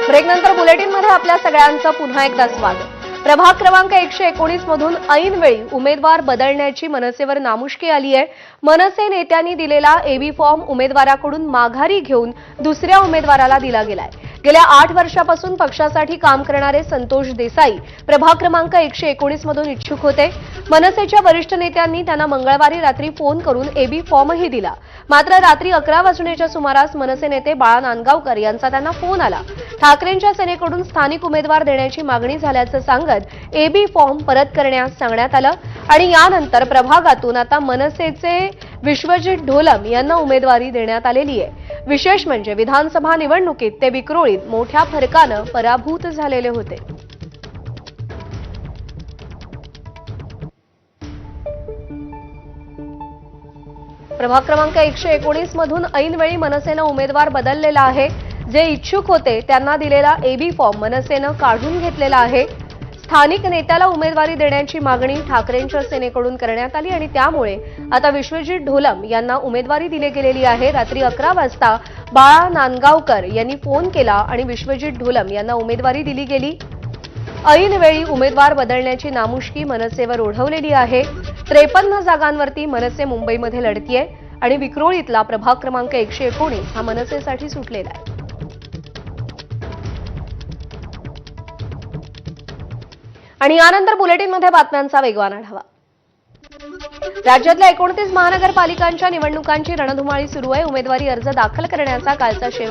ब्रेकनंतर बुलेटिनमध्ये आपल्या सगळ्यांचं पुन्हा एकदा स्वागत। प्रभाग क्रमांक 119 मधून ऐनवेळी उमेदवार बदलण्याची मनसेवर नामुष्की आली आहे। मनसे नेत्यांनी दिलेला एबी फॉर्म उमेदवाराकडून माघारी घेऊन दुसऱ्या उमेदवाराला दिला गेलाय। गेल्या 8 वर्षापासून पक्षासाठी काम करणारे संतोष देसाई प्रभाग क्रमांक 119 मधून इच्छुक होते। मनसेच्या वरिष्ठ नेत्यांनी त्यांना मंगळवारी रात्री फोन करून एबी फॉर्मही दिला। मात्र रात्री 11 वाजण्याच्या सुमारास मनसे नेते बाळा नांदगावकर यांचा त्यांना फोन आला। ठाकरेंच्या सेनेकडून स्थानिक उमेदवार देण्याची मागणी झाल्याचं सांगत एबी फॉर्म परत करण्यास सांगण्यात आलं आणि यानंतर प्रभागातून आता मनसेचे विश्वजित ढोलम यांना उमेदवारी देण्यात आलेली आहे। विशेष म्हणजे विधानसभा निवडणुकीत ते विक्रोळीत मोठ्या फरकानं पराभूत झालेले होते। प्रभाग क्रमांक 119 मधून ऐनवेळी मनसेनं उमेदवार बदललेला आहे। जे इच्छुक होते त्यांना दिलेला एबी फॉर्म मनसेनं काढून घेतलेला आहे। स्थानिक नेत्याला उमेदवारी देण्याची मागणी ठाकरेंच्या सेनेकडून करण्यात आली आणि त्यामुळे आता विश्वजित ढोलम यांना उमेदवारी दिली गेलेली आहे। रात्री 11 वाजता बाळा नांदगावकर यांनी फोन केला आणि विश्वजित ढोलम यांना उमेदवारी दिली गेली। ऐनवेळी उमेदवार बदलण्याची नामुष्की मनसेवर ओढवलेली आहे। 53 जागांवरती मनसे मुंबईमध्ये लढतीये आणि विक्रोळीतला प्रभाग क्रमांक 119 हा मनसेसाठी सुटलेला आहे। आणि यानंतर बुलेटिनमध्ये बातम्यांचा वेगवान आढावा। राज्यातल्या 29 महानगरपालिकांच्या निवडणुकांची रणधुमाळी सुरू आहे। उमेदवारी अर्ज दाखल करण्याचा कालचा शेवट